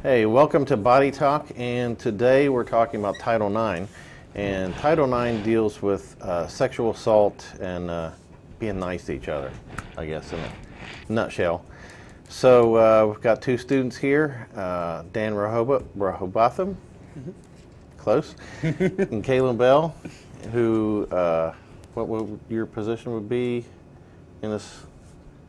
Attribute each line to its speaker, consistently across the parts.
Speaker 1: Hey, welcome to Body Talk, and today we're talking about Title IX. And Title IX deals with sexual assault and being nice to each other, I guess, in a nutshell. So we've got two students here, Dan Rahobotham, close, and Kaylin Bell, who, what would your position would be in this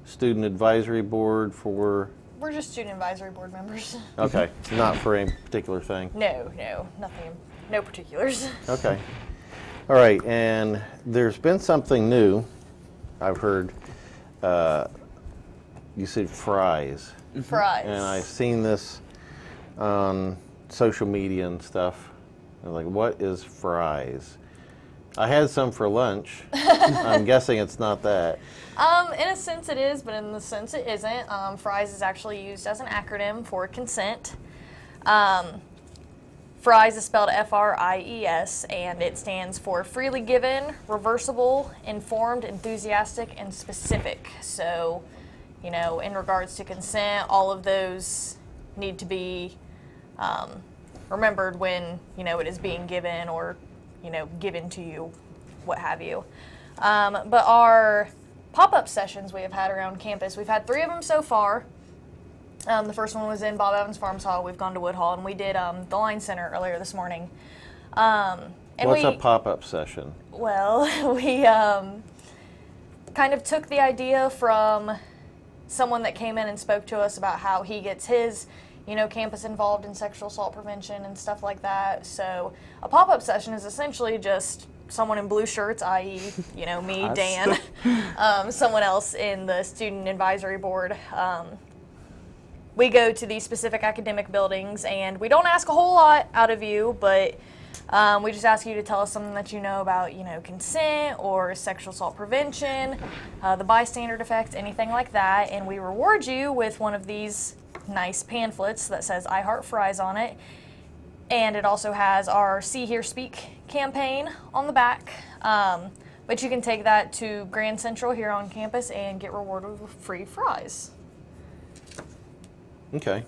Speaker 1: student advisory board for?
Speaker 2: We're just student advisory board members.
Speaker 1: Okay, not for any particular thing?
Speaker 2: No, nothing, no particulars.
Speaker 1: Okay. All right, and there's been something new. I've heard you said fries.
Speaker 2: Fries.
Speaker 1: And I've seen this on social media and stuff. I was like, what is fries? I had some for lunch. I'm guessing it's not that.
Speaker 2: In a sense it is, but in a sense it isn't. FRIES is actually used as an acronym for consent. FRIES is spelled F-R-I-E-S, and it stands for freely given, reversible, informed, enthusiastic, and specific. So, you know, in regards to consent, all of those need to be remembered when, you know, it is being given or, you know, given to you, what have you. But our pop-up sessions we have had around campus, we've had 3 of them so far. The first one was in Bob Evans Farms Hall. We've gone to Woodhall, and we did the Line Center earlier this morning.
Speaker 1: What's a pop-up session?
Speaker 2: Well, we kind of took the idea from someone that came in and spoke to us about how he gets his, you know, campus involved in sexual assault prevention and stuff like that. So a pop-up session is essentially just someone in blue shirts, i.e., you know, me, Dan, someone else in the student advisory board. We go to these specific academic buildings, and we don't ask a whole lot out of you, but we just ask you to tell us something that you know about, you know, consent or sexual assault prevention, the bystander effect, anything like that, and we reward you with one of these nice pamphlets that says I Heart Fries on it, and it also has our See, Hear, Speak campaign on the back, but you can take that to Grand Central here on campus and get rewarded with free fries.
Speaker 1: Okay.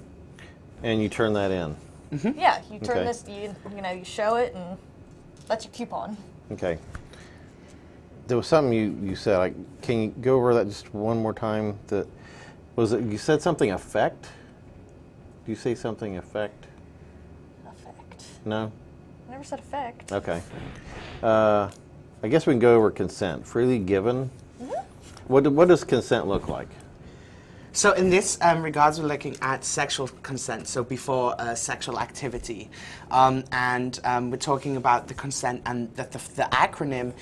Speaker 1: And you turn that in?
Speaker 2: Mm-hmm. Yeah, you turn this, you know, you show it, and that's your coupon. Okay.
Speaker 1: There was something you said, like, can you go over that just one more time? That was it, you said something effect? Did you say something effect?
Speaker 2: Effect.
Speaker 1: No?
Speaker 2: I never said effect.
Speaker 1: Okay. I guess we can go over consent. Freely given. Mm-hmm. What does consent look like?
Speaker 3: So in this regards, we're looking at sexual consent, so before sexual activity. And we're talking about the consent, and that the acronym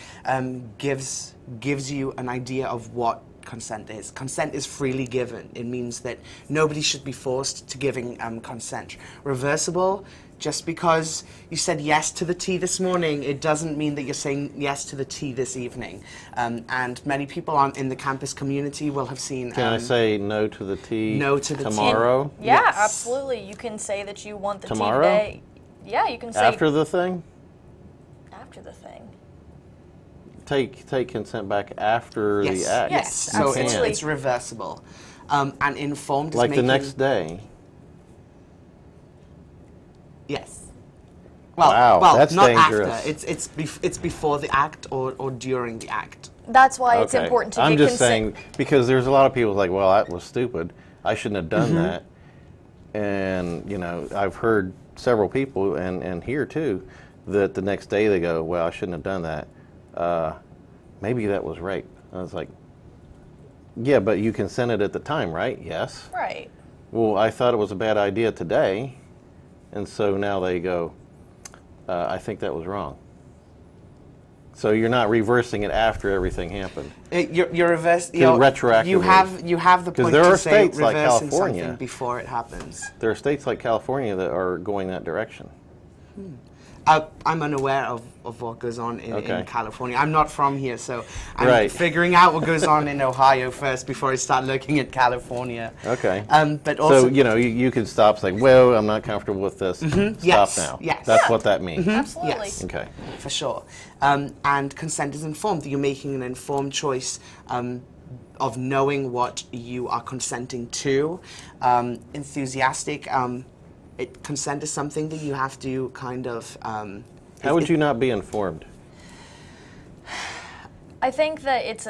Speaker 3: gives you an idea of what consent is. Consent is freely given. It means that nobody should be forced to giving consent. Reversible, just because you said yes to the tea this morning, it doesn't mean that you're saying yes to the tea this evening. And many people in the campus community will have seen...
Speaker 1: Can I say no to the tea
Speaker 3: no to the
Speaker 1: tomorrow?
Speaker 3: Tea.
Speaker 2: Yeah,
Speaker 3: yes.
Speaker 2: Absolutely. You can say that you want the
Speaker 1: tomorrow?
Speaker 2: Tea today. Yeah, you can say...
Speaker 1: After the thing?
Speaker 2: After the thing.
Speaker 1: Take consent back after
Speaker 3: yes.
Speaker 1: the act.
Speaker 3: Yes, so it's reversible. And informed is
Speaker 1: like
Speaker 3: making...
Speaker 1: the next day?
Speaker 3: Yes. Well,
Speaker 1: wow, that's
Speaker 3: not
Speaker 1: dangerous.
Speaker 3: After. It's before the act or during the act.
Speaker 2: That's why it's important to get consent.
Speaker 1: I'm just saying, because there's a lot of people like, well, that was stupid. I shouldn't have done that. And, you know, I've heard several people, and here too, that the next day they go, well, I shouldn't have done that. Maybe that was rape. I was like, yeah, but you consented at the time, right? Yes.
Speaker 2: Right.
Speaker 1: Well, I thought it was a bad idea today. And so now they go, I think that was wrong. So you're not reversing it after everything happened.
Speaker 3: You're reversing.
Speaker 1: Retroactively.
Speaker 3: You have the point
Speaker 1: there are
Speaker 3: to say
Speaker 1: states like
Speaker 3: reversing
Speaker 1: California
Speaker 3: something before it happens.
Speaker 1: There are states like California that are going that direction.
Speaker 3: I'm unaware of what goes on in California. I'm not from here, so I'm figuring out what goes on in Ohio first before I start looking at California.
Speaker 1: Okay.
Speaker 3: But also,
Speaker 1: so, you know, you can stop saying, well, I'm not comfortable with this. Stop now.
Speaker 3: Yes.
Speaker 1: That's what that means.
Speaker 2: Absolutely.
Speaker 3: Yes.
Speaker 1: Okay.
Speaker 3: For sure. And consent is informed. You're making an informed choice of knowing what you are consenting to. Enthusiastic. consent is something that you have to kind of.
Speaker 1: How would you not be informed?
Speaker 2: I think that it's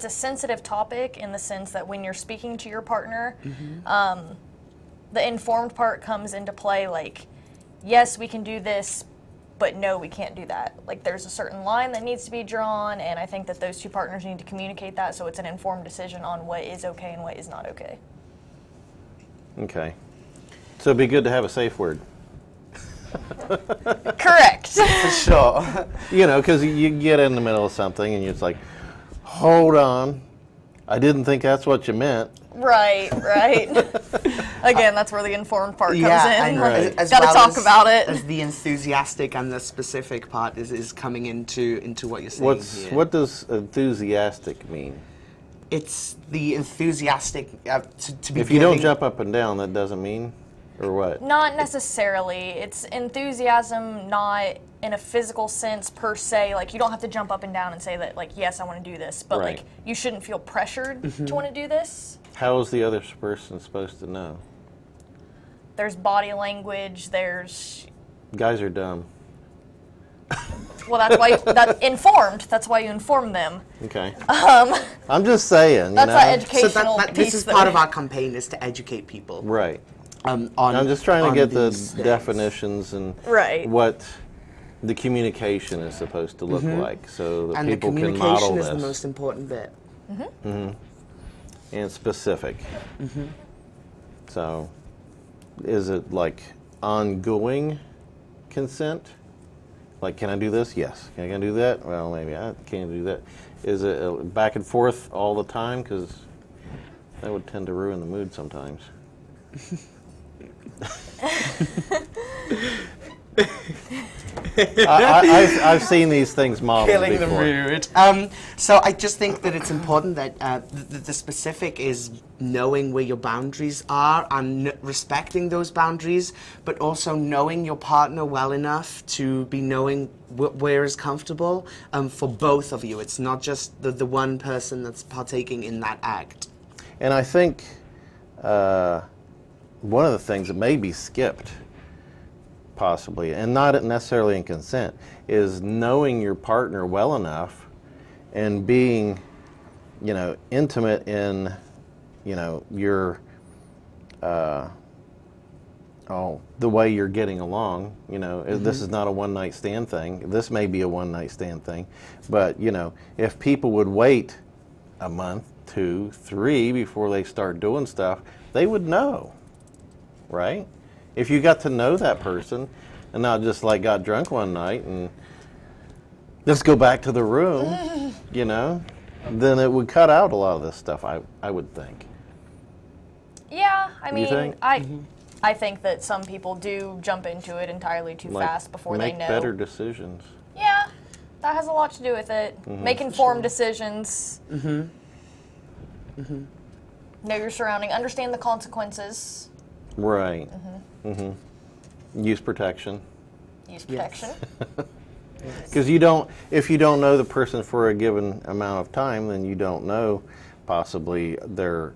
Speaker 2: a sensitive topic in the sense that when you're speaking to your partner, the informed part comes into play. Like, yes, we can do this, but no, we can't do that. Like, there's a certain line that needs to be drawn, and I think that those two partners need to communicate that so it's an informed decision on what is okay and what is not okay.
Speaker 1: Okay. So it'd be good to have a safe word.
Speaker 2: Correct.
Speaker 3: For sure.
Speaker 1: You know, because you get in the middle of something and you're just like, hold on, I didn't think that's what you meant.
Speaker 2: Right. Again, that's where the informed part comes in.
Speaker 3: and
Speaker 1: Right.
Speaker 3: as
Speaker 2: Gotta
Speaker 3: well
Speaker 2: talk
Speaker 3: as,
Speaker 2: about it.
Speaker 3: As the enthusiastic and the specific part is coming into what you're saying here.
Speaker 1: What does enthusiastic mean?
Speaker 3: It's the enthusiastic to be.
Speaker 1: If you don't
Speaker 3: giving-
Speaker 1: jump up and down, that doesn't mean, or what?
Speaker 2: Not necessarily. It's enthusiasm, not in a physical sense per se. Like, you don't have to jump up and down and say that, like, yes, I want to do this. But,
Speaker 1: Right.
Speaker 2: like, you shouldn't feel pressured to want to do this.
Speaker 1: How is the other person supposed to know?
Speaker 2: There's body language. There's...
Speaker 1: Guys are dumb.
Speaker 2: Well, that's why... informed. That's why you inform them.
Speaker 1: Okay. I'm just saying, you
Speaker 2: That's
Speaker 1: know?
Speaker 2: that educational
Speaker 3: So this
Speaker 2: piece
Speaker 3: is
Speaker 2: that
Speaker 3: part
Speaker 2: we-
Speaker 3: of our campaign, is to educate people.
Speaker 1: Right.
Speaker 3: On
Speaker 1: I'm just trying to
Speaker 3: on
Speaker 1: get the
Speaker 3: these things.
Speaker 1: definitions and
Speaker 2: Right.
Speaker 1: what the communication is supposed to look like, so that
Speaker 3: And the
Speaker 1: people can
Speaker 3: communication
Speaker 1: model
Speaker 3: is
Speaker 1: this.
Speaker 3: the most important bit.
Speaker 1: And specific. So, is it like ongoing consent? Like, can I do this? Yes. Can I do that? Well, maybe I can't do that. Is it back and forth all the time? Because that would tend to ruin the mood sometimes. I've seen these things modeled before.
Speaker 3: mood. So I just think that it's important that the specific is knowing where your boundaries are and respecting those boundaries, but also knowing your partner well enough to be knowing where is comfortable for both of you. It's not just the one person that's partaking in that act.
Speaker 1: And I think one of the things that may be skipped, possibly, and not necessarily in consent, is knowing your partner well enough and being, you know, intimate in, you know, your, the way you're getting along. You know, this is not a one-night stand thing. This may be a one-night stand thing, but, you know, if people would wait a month, 2, 3 before they start doing stuff, they would know, right? If you got to know that person and not just like got drunk one night and let's go back to the room, you know, then it would cut out a lot of this stuff, I would think.
Speaker 2: Yeah, I
Speaker 1: You
Speaker 2: mean,
Speaker 1: think?
Speaker 2: I think that some people do jump into it entirely too
Speaker 1: Like,
Speaker 2: fast before
Speaker 1: make
Speaker 2: they know.
Speaker 1: better decisions.
Speaker 2: Yeah, that has a lot to do with it. Make informed decisions. Know your surrounding. Understand the consequences.
Speaker 1: Right. Use protection.
Speaker 2: Use
Speaker 3: Yes.
Speaker 2: protection.
Speaker 1: Because if you don't know the person for a given amount of time, then you don't know possibly their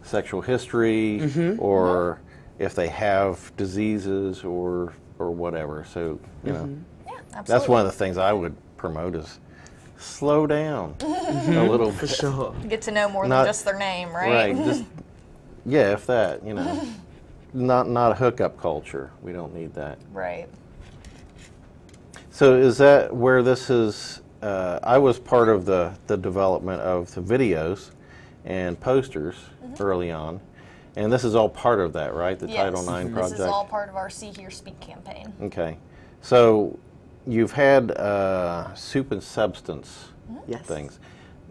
Speaker 1: sexual history or if they have diseases or whatever. So, you know,
Speaker 2: Yeah, absolutely.
Speaker 1: that's one of the things I would promote is slow down a little bit.
Speaker 3: For sure.
Speaker 2: Get to know more
Speaker 1: Not-
Speaker 2: than just their name, right?
Speaker 1: Right. Just, yeah, if that, you know. Not a hookup culture. We don't need that.
Speaker 2: Right.
Speaker 1: So is that where this is? I was part of the development of the videos and posters early on, and this is all part of that, right? The Title IX project.
Speaker 2: This is all part of our See Hear Speak campaign.
Speaker 1: Okay, so you've had soup and substance
Speaker 3: Yes.
Speaker 1: things.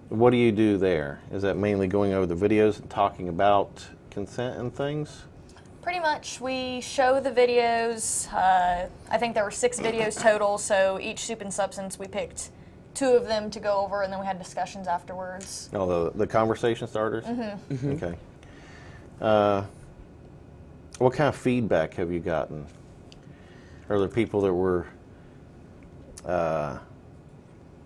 Speaker 1: What do you do there? Is that mainly going over the videos and talking about consent and things?
Speaker 2: Pretty much, we show the videos. I think there were 6 videos total, so each soup and substance, we picked 2 of them to go over, and then we had discussions afterwards.
Speaker 1: Oh, the conversation starters? Okay. What kind of feedback have you gotten? Are there people that were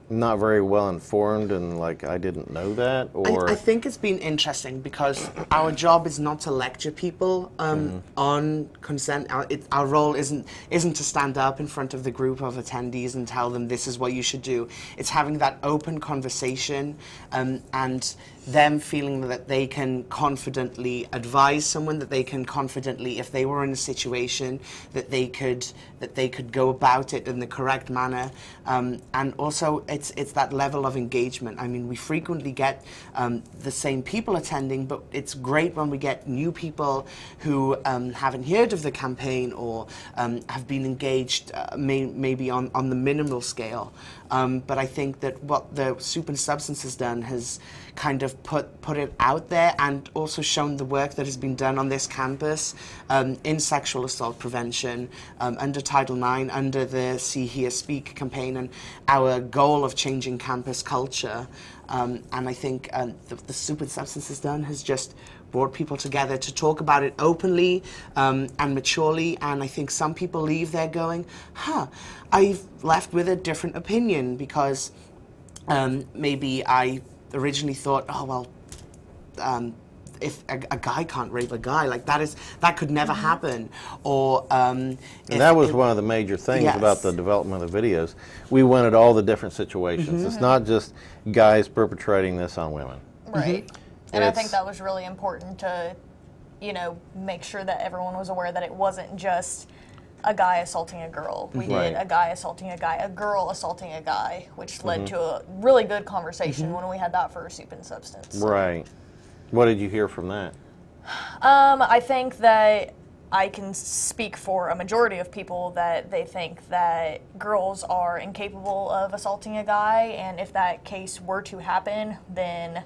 Speaker 1: not very well informed and like I didn't know that, or
Speaker 3: I think it's been interesting because our job is not to lecture people on consent. Our role isn't to stand up in front of the group of attendees and tell them this is what you should do. It's having that open conversation and them feeling that they can confidently advise someone, that they can confidently, if they were in a situation, that they could go about it in the correct manner, and also it's that level of engagement. I mean, we frequently get the same people attending, but it's great when we get new people who haven't heard of the campaign or have been engaged maybe on the minimal scale. But I think that what the Soup and Substance has done has kind of put it out there and also shown the work that has been done on this campus in sexual assault prevention under Title IX, under the See, Hear, Speak campaign, and our goal of changing campus culture. And I think the Soup and Substance has done has just brought people together to talk about it openly and maturely, and I think some people leave there going, I've left with a different opinion because maybe I originally thought, if a guy can't rape a guy, like that could never happen, or
Speaker 1: and that was one of the major things about the development of the videos. We wanted all the different situations. It's not just guys perpetrating this on women.
Speaker 2: Right. And I think that was really important to, make sure that everyone was aware that it wasn't just a guy assaulting a girl. We did a guy assaulting a guy, a girl assaulting a guy, which led to a really good conversation when we had that for Soup and Substance.
Speaker 1: Right. What did you hear from that?
Speaker 2: I think that I can speak for a majority of people that they think that girls are incapable of assaulting a guy, and if that case were to happen, then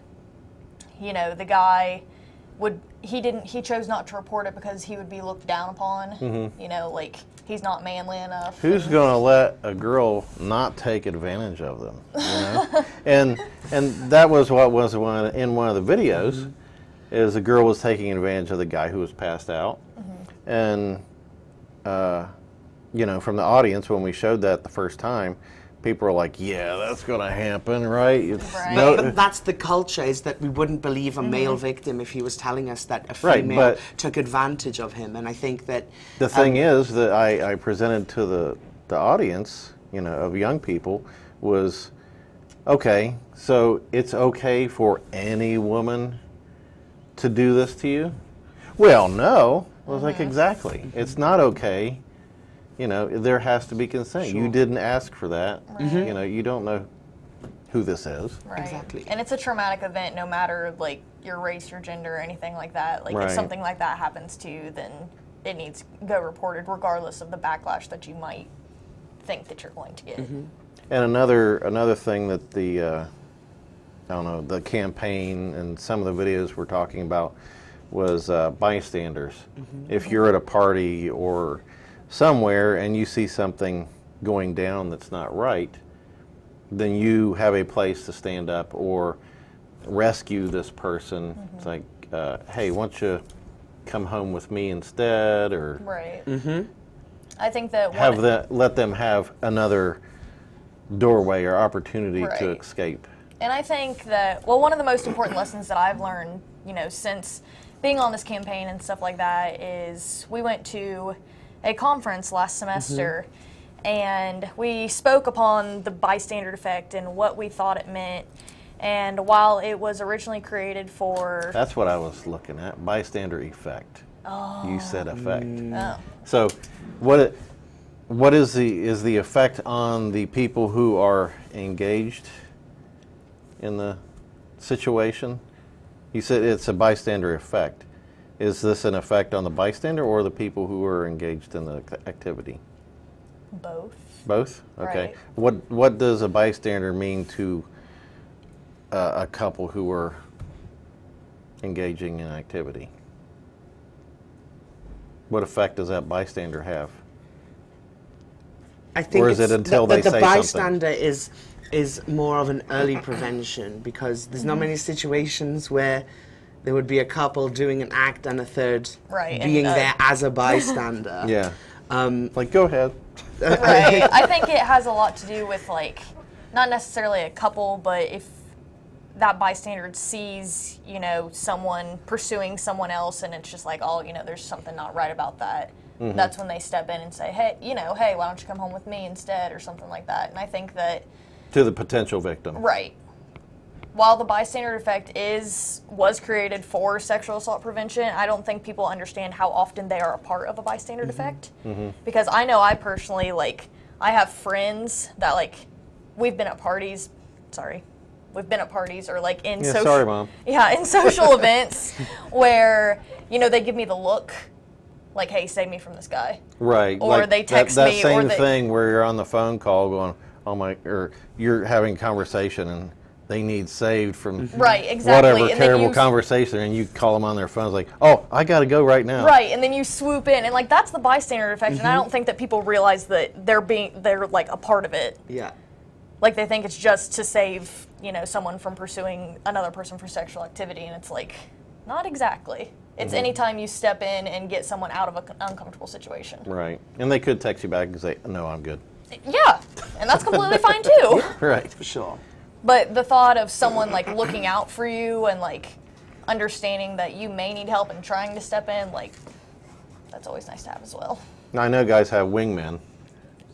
Speaker 2: the guy he chose not to report it because he would be looked down upon. Like he's not manly enough.
Speaker 1: Who's going to let a girl not take advantage of them? and that was what was in one of the videos, is a girl was taking advantage of the guy who was passed out, and from the audience when we showed that the first time, people are like, yeah, that's going to happen, right?
Speaker 3: But that's the culture, is that we wouldn't believe a male victim if he was telling us that a female took advantage of him. And I think that
Speaker 1: the thing is that I presented to the audience, of young people, was, okay, so it's okay for any woman to do this to you? Well, no. I was like, exactly. It's not okay. There has to be consent. Sure. You didn't ask for that. Right. You don't know who this is.
Speaker 2: Right. Exactly. And it's a traumatic event, no matter like your race, your gender, or anything like that. Like if something like that happens to you, then it needs to go reported, regardless of the backlash that you might think that you're going to get.
Speaker 1: And another thing that the the campaign and some of the videos we're talking about was bystanders. If you're at a party or somewhere and you see something going down that's not right, then you have a place to stand up or rescue this person. It's like, hey, why don't you come home with me instead, or
Speaker 2: I think that
Speaker 1: let them have another doorway or opportunity to escape.
Speaker 2: And I think that, one of the most important lessons that I've learned, since being on this campaign and stuff like that, is we went to a conference last semester, and we spoke upon the bystander effect and what we thought it meant. And while it was originally created for...
Speaker 1: That's what I was looking at, bystander effect.
Speaker 2: Oh.
Speaker 1: You said effect.
Speaker 2: Oh.
Speaker 1: So what is the effect on the people who are engaged in the situation? You said it's a bystander effect. Is this an effect on the bystander or the people who are engaged in the activity?
Speaker 2: Both.
Speaker 1: Both? Okay.
Speaker 2: Right.
Speaker 1: What does a bystander mean to a couple who are engaging in activity? What effect does that bystander have?
Speaker 3: I think
Speaker 1: or is it until they say
Speaker 3: the bystander
Speaker 1: something?
Speaker 3: is more of an early prevention, because there's not many situations where there would be a couple doing an act and a third being there as a bystander.
Speaker 1: Yeah. Like, go ahead.
Speaker 2: Right. I think it has a lot to do with, like, not necessarily a couple, but if that bystander sees, you know, someone pursuing someone else and it's just like, oh, you know, there's something not right about that, that's when they step in and say, hey, you know, hey, why don't you come home with me instead, or something like that. And I think that...
Speaker 1: To the potential victim.
Speaker 2: Right. While the bystander effect was created for sexual assault prevention, I don't think people understand how often they are a part of a bystander effect. Because I know I personally, like, I have friends that, like, we've been at parties or like in social,
Speaker 1: sorry, Mom.
Speaker 2: Yeah, in social events where, you know, they give me the look, like, hey, save me from this guy.
Speaker 1: Right.
Speaker 2: Or
Speaker 1: like
Speaker 2: they text
Speaker 1: that
Speaker 2: me.
Speaker 1: same
Speaker 2: or they,
Speaker 1: thing where you're on the phone call going, oh my, or you're having a conversation and they need saved from
Speaker 2: right, exactly.
Speaker 1: whatever
Speaker 2: and
Speaker 1: terrible conversation, and you call them on their phones like, oh, I got to go right now.
Speaker 2: Right, and then you swoop in, and like that's the bystander effect, and I don't think that people realize that they're like a part of it.
Speaker 3: Yeah.
Speaker 2: Like they think it's just to save, you know, someone from pursuing another person for sexual activity, and it's like, not exactly. It's anytime you step in and get someone out of an uncomfortable situation.
Speaker 1: Right, and they could text you back and say, no, I'm good.
Speaker 2: Yeah, and that's completely fine too.
Speaker 1: Right.
Speaker 3: For sure.
Speaker 2: But the thought of someone like looking out for you and like understanding that you may need help and trying to step in, like that's always nice to have as well.
Speaker 1: Now, I know guys have wingmen.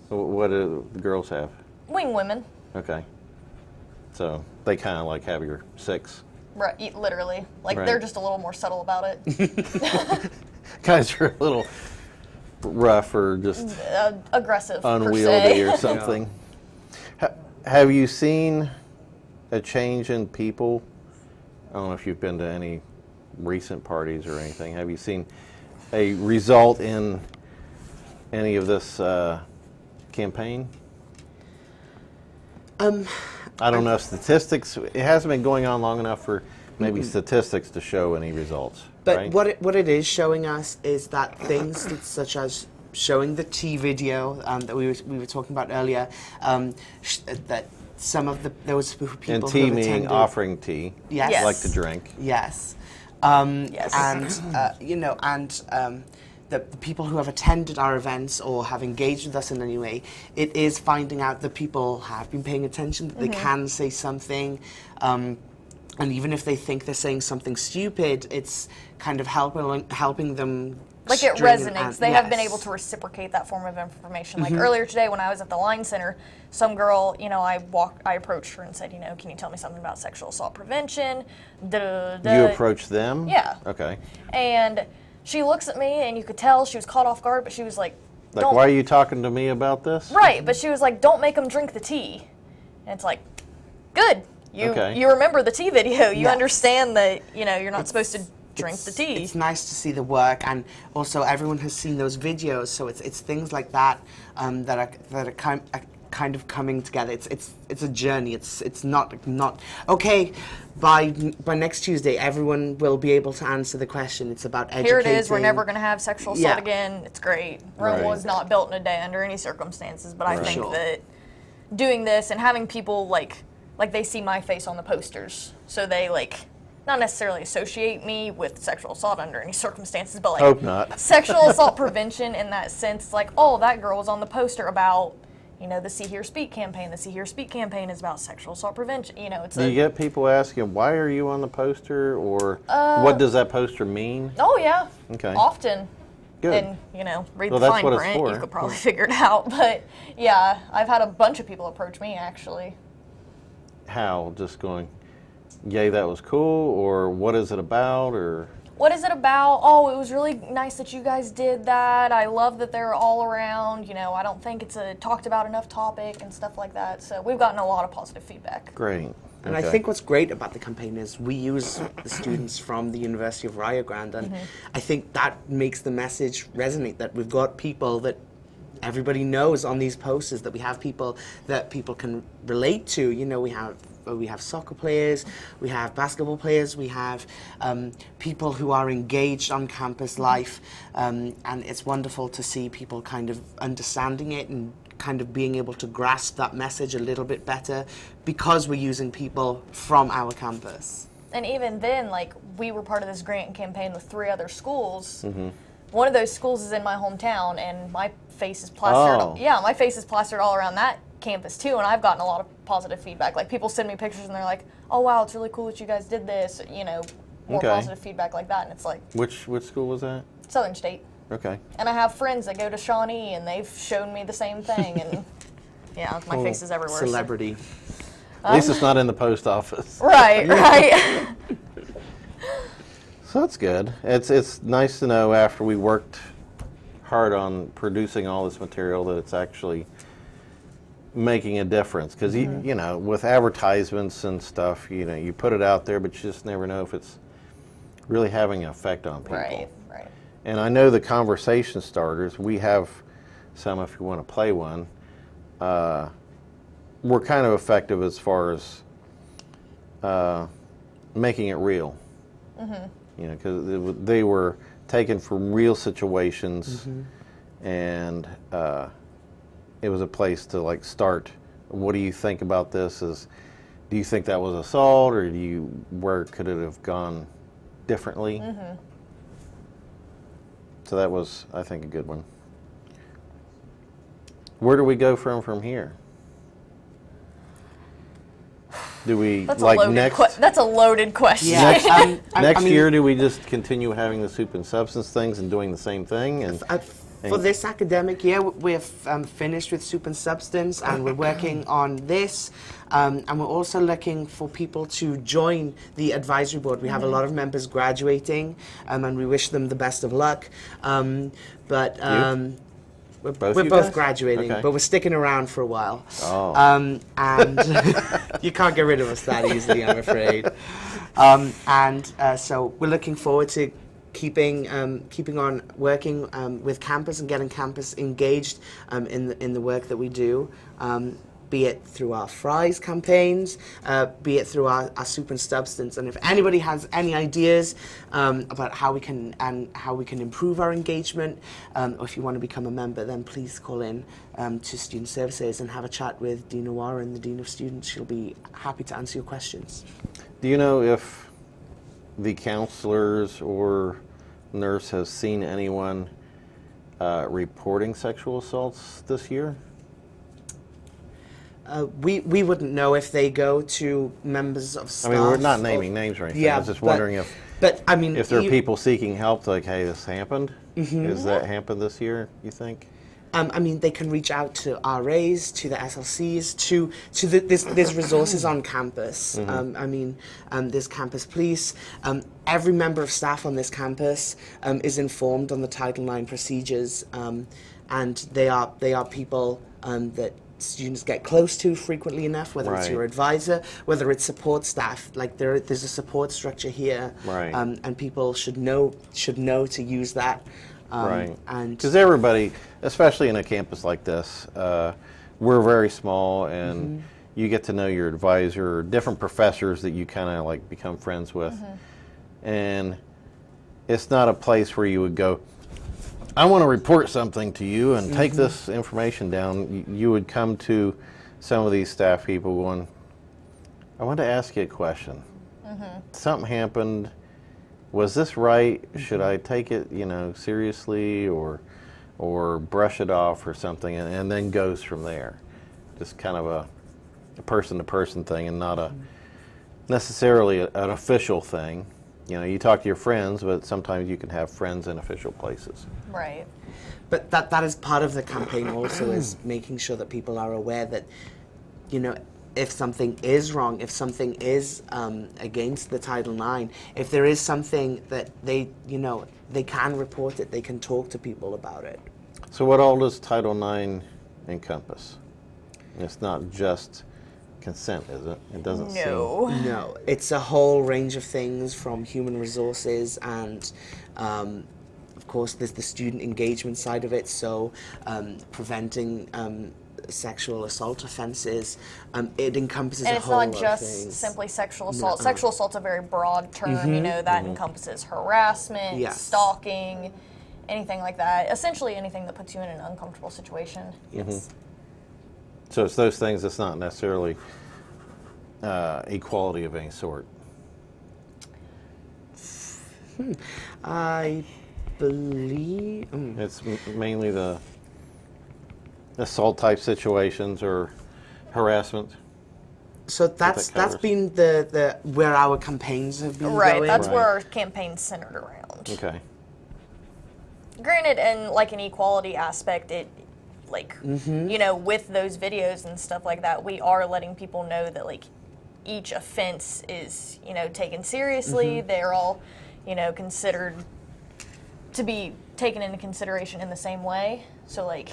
Speaker 1: What do the girls have?
Speaker 2: Wing women.
Speaker 1: Okay. So they kind of like have your six.
Speaker 2: Right, literally. Like
Speaker 1: Right.
Speaker 2: they're just a little more subtle about it.
Speaker 1: Guys are a little rough or just
Speaker 2: Aggressive, per
Speaker 1: unwieldy
Speaker 2: se.
Speaker 1: or something. Have you seen a change in people? I don't know if you've been to any recent parties or anything. Have you seen a result in any of this campaign? I don't know statistics. It hasn't been going on long enough for maybe statistics to show any results.
Speaker 3: But
Speaker 1: right?
Speaker 3: what it is showing us is that things such as showing the tea video that we were talking about earlier, that some of those people
Speaker 1: and
Speaker 3: who
Speaker 1: tea
Speaker 3: have
Speaker 1: meaning
Speaker 3: attended,
Speaker 1: offering tea.
Speaker 3: Yes.
Speaker 2: Yes.
Speaker 1: Like to drink.
Speaker 3: Yes.
Speaker 2: Yes.
Speaker 3: And you know, and the people who have attended our events or have engaged with us in any way, it is finding out that people have been paying attention, that they can say something, and even if they think they're saying something stupid, it's kind of helping them.
Speaker 2: Like it
Speaker 3: string
Speaker 2: resonates. They have been able to reciprocate that form of information. Like earlier today when I was at the Line Center, some girl, you know, I approached her and said, you know, can you tell me something about sexual assault prevention?
Speaker 1: You approached them?
Speaker 2: Yeah.
Speaker 1: Okay.
Speaker 2: And she looks at me and you could tell she was caught off guard, but she was like,
Speaker 1: Like,
Speaker 2: don't.
Speaker 1: why are you talking to me about this?
Speaker 2: Right, but she was like, don't make them drink the tea. And it's like, good. You remember the tea video. You
Speaker 3: Yes.
Speaker 2: understand that, you know, you're not supposed to drink the tea.
Speaker 3: It's nice to see the work, and also everyone has seen those videos, so it's things like that that are kind of coming together. It's a journey. It's not okay. By next Tuesday, everyone will be able to answer the question. It's about educating.
Speaker 2: Here it is. We're never going to have sexual assault
Speaker 3: Yeah.
Speaker 2: again. It's great. Rome
Speaker 1: Right.
Speaker 2: was not built in a day under any circumstances. But I
Speaker 1: Right.
Speaker 2: think
Speaker 3: Sure.
Speaker 2: that doing this and having people like they see my face on the posters, so they like not necessarily associate me with sexual assault under any circumstances, but like
Speaker 1: Hope not.
Speaker 2: sexual assault prevention in that sense. Like, oh, that girl was on the poster about, you know, the See Hear Speak campaign. The See Hear Speak campaign is about sexual assault prevention. You know, it's
Speaker 1: Do you get people asking, why are you on the poster? Or what does that poster mean?
Speaker 2: oh yeah,
Speaker 1: Okay.
Speaker 2: often.
Speaker 1: Good.
Speaker 2: And, you know, read
Speaker 1: Well,
Speaker 2: the
Speaker 1: that's
Speaker 2: fine
Speaker 1: what it's
Speaker 2: print,
Speaker 1: for.
Speaker 2: you could probably figure it out. But, yeah, I've had a bunch of people approach me, actually.
Speaker 1: How? Just going, yay, that was cool? Or what is it about? Or
Speaker 2: What is it about? Oh, it was really nice that you guys did that. I love that they're all around. You know, I don't think it's a talked about enough topic and stuff like that. So we've gotten a lot of positive feedback.
Speaker 1: great.
Speaker 3: And I
Speaker 1: Okay.
Speaker 3: think what's great about the campaign is we use the students from the University of Rio Grande, and I think that makes the message resonate, that we've got people that everybody knows on these posters, that we have people that people can relate to. You know, we have soccer players, we have basketball players, we have people who are engaged on campus life, and it's wonderful to see people kind of understanding it and kind of being able to grasp that message a little bit better because we're using people from our campus.
Speaker 2: And even then, like, we were part of this grant campaign with 3 other schools. One of those schools is in my hometown, and my face is plastered.
Speaker 1: Oh.
Speaker 2: Yeah, my face is plastered all around that campus too, and I've gotten a lot of positive feedback. Like people send me pictures and they're like, "Oh wow, it's really cool that you guys did this." You know, more
Speaker 1: Okay.
Speaker 2: positive feedback like that, and it's like
Speaker 1: Which school was that?
Speaker 2: Southern State.
Speaker 1: Okay.
Speaker 2: And I have friends that go to Shawnee, and they've shown me the same thing, and yeah, my face is everywhere. so-
Speaker 3: Celebrity.
Speaker 1: At least it's not in the post office.
Speaker 2: Right, right.
Speaker 1: So that's good. It's nice to know after we worked hard on producing all this material that it's actually making a difference. Because you know, with advertisements and stuff, you know, you put it out there, but you just never know if it's really having an effect on people.
Speaker 2: Right, right.
Speaker 1: And I know the conversation starters. We have some if you want to play one. We're kind of effective as far as making it real. You know, because they were taken from real situations, and it was a place to like start. What do you think about this? Do you think that was assault, or where could it have gone differently? So that was, I think, a good one. Where do we go from here? Do we
Speaker 2: That's
Speaker 1: like
Speaker 2: a loaded
Speaker 1: next?
Speaker 2: That's a loaded question.
Speaker 3: Yeah.
Speaker 1: Next
Speaker 3: I mean,
Speaker 1: year, do we just continue having the soup and substance things and doing the same thing? And
Speaker 3: For this academic year, we've finished with Soup and Substance, and we're working on this. And we're also looking for people to join the advisory board. We have a lot of members graduating, and we wish them the best of luck. We're
Speaker 1: Both you
Speaker 3: both
Speaker 1: guys?
Speaker 3: graduating,
Speaker 1: Okay.
Speaker 3: but we're sticking around for a while.
Speaker 1: Oh.
Speaker 3: And you can't get rid of us that easily, I'm afraid. So we're looking forward to keeping on working with campus and getting campus engaged in the work that we do. Be it through our fries campaigns, be it through our soup and substance. And if anybody has any ideas about how we can improve our engagement, or if you want to become a member, then please call in to Student Services and have a chat with Dean Warren, the Dean of Students. She'll be happy to answer your questions.
Speaker 1: Do you know if the counselors or nurse has seen anyone reporting sexual assaults this year?
Speaker 3: We wouldn't know if they go to members of staff.
Speaker 1: I mean, we're not naming names or anything.
Speaker 3: Yeah,
Speaker 1: I was just wondering
Speaker 3: But I mean,
Speaker 1: if there are people seeking help, like, hey, this happened. Has that happened this year, you think?
Speaker 3: I mean, they can reach out to RAs, to the SLCs, there's resources on campus. I mean, there's campus police. Every member of staff on this campus is informed on the Title IX procedures, and they are people that students get close to frequently enough, whether it's
Speaker 1: Right.
Speaker 3: your advisor, whether it's support staff. Like there's a support structure here,
Speaker 1: Right.
Speaker 3: And people should know to use that.
Speaker 1: Right.
Speaker 3: And
Speaker 1: Because everybody, especially in a campus like this, we're very small, and you get to know your advisor, different professors that you kind of like become friends with, and it's not a place where you would go, I want to report something to you and take this information down. You would come to some of these staff people going, I want to ask you a question. Something happened. Was this right? Should I take it, seriously, or brush it off or something, and then goes from there. Just kind of a person-to-person thing, and not a necessarily an official thing. You talk to your friends, but sometimes you can have friends in official places.
Speaker 2: Right.
Speaker 3: But that is part of the campaign also, is making sure that people are aware that, if something is wrong, if something is against the Title IX, if there is something that they can report it, they can talk to people about it.
Speaker 1: So what all does Title IX encompass? It's not just consent, is it? It doesn't seem.
Speaker 3: No, it's a whole range of things, from human resources and of course there's the student engagement side of it, so preventing sexual assault offenses. It encompasses
Speaker 2: And
Speaker 3: a
Speaker 2: it's
Speaker 3: whole
Speaker 2: not
Speaker 3: lot of
Speaker 2: just
Speaker 3: things.
Speaker 2: simply sexual assault. Sexual assault's a very broad term, that encompasses harassment,
Speaker 3: Yes.
Speaker 2: stalking, anything like that. Essentially anything that puts you in an uncomfortable situation.
Speaker 3: Yes.
Speaker 1: So it's those things that's not necessarily equality of any sort.
Speaker 3: I believe.
Speaker 1: It's mainly the assault type situations, or harassment.
Speaker 3: So that's
Speaker 1: covers.
Speaker 3: been the where our campaigns have been
Speaker 2: Right,
Speaker 3: going.
Speaker 2: that's
Speaker 1: Right.
Speaker 2: where our campaign's centered around.
Speaker 1: Okay.
Speaker 2: Granted, in like an equality aspect, it like you know, with those videos and stuff like that, we are letting people know that like each offense is, you know, taken seriously. They're all, you know, considered to be taken into consideration in the same way. So like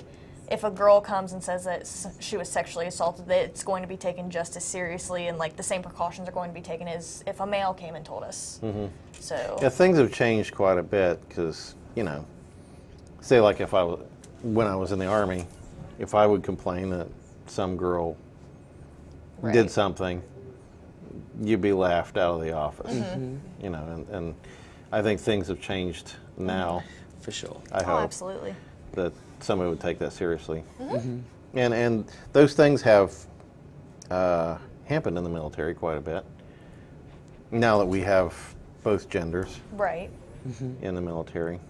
Speaker 2: if a girl comes and says that she was sexually assaulted, that it's going to be taken just as seriously, and like the same precautions are going to be taken as if a male came and told us. So
Speaker 1: Yeah, things have changed quite a bit because, you know, say like if I was, when I was in the Army, if I would complain that some girl
Speaker 2: Right.
Speaker 1: did something, you'd be laughed out of the office. You know, and I think things have changed now.
Speaker 3: For sure.
Speaker 1: I
Speaker 2: oh,
Speaker 1: hope
Speaker 2: absolutely.
Speaker 1: that somebody would take that seriously. And those things have happened in the military quite a bit. Now that we have both genders
Speaker 2: Right.
Speaker 1: in the military.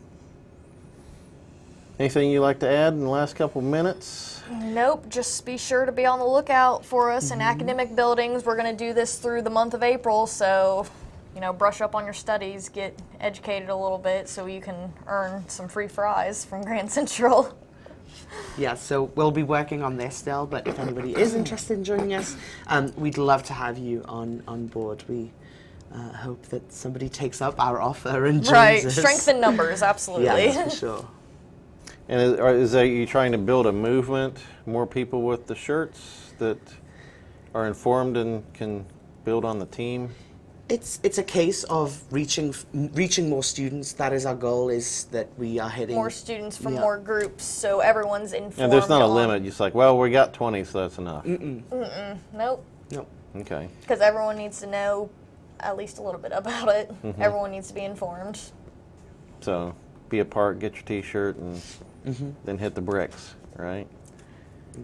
Speaker 1: Anything you'd like to add in the last couple minutes?
Speaker 2: Nope, just be sure to be on the lookout for us in academic buildings. We're going to do this through the month of April, so, you know, brush up on your studies, get educated a little bit so you can earn some free fries from Grand Central.
Speaker 3: Yeah, so we'll be working on this still, but if anybody is interested in joining us, we'd love to have you on board. We hope that somebody takes up our offer and joins
Speaker 2: Right,
Speaker 3: us.
Speaker 2: strength in numbers, absolutely.
Speaker 3: Yeah, for sure.
Speaker 1: And is that you trying to build a movement, more people with the shirts that are informed and can build on the team?
Speaker 3: It's a case of reaching more students. That is our goal, is that we are hitting
Speaker 2: More students from
Speaker 3: Yeah.
Speaker 2: more groups, so everyone's informed.
Speaker 1: And there's not a
Speaker 2: on-
Speaker 1: limit. Just like, well, we got 20, so that's enough.
Speaker 2: Nope,
Speaker 3: No.
Speaker 1: Okay.
Speaker 2: because everyone needs to know at least a little bit about it. Everyone needs to be informed.
Speaker 1: So be a part, get your T-shirt, and then hit the bricks, right?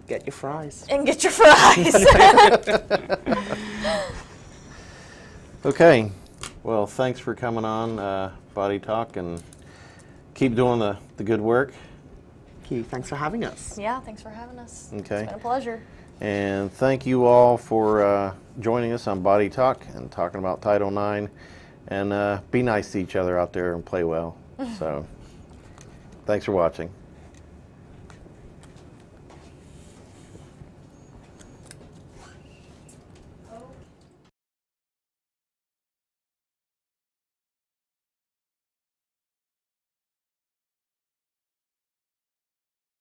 Speaker 3: Get your fries.
Speaker 2: And get your fries.
Speaker 1: Okay. Well, thanks for coming on Body Talk, and keep doing the good work.
Speaker 3: Keith, thanks for having us.
Speaker 2: Yeah, thanks for having us.
Speaker 1: Okay.
Speaker 2: It's been a pleasure.
Speaker 1: And thank you all for joining us on Body Talk and talking about Title IX. And be nice to each other out there and play well. So, thanks for watching.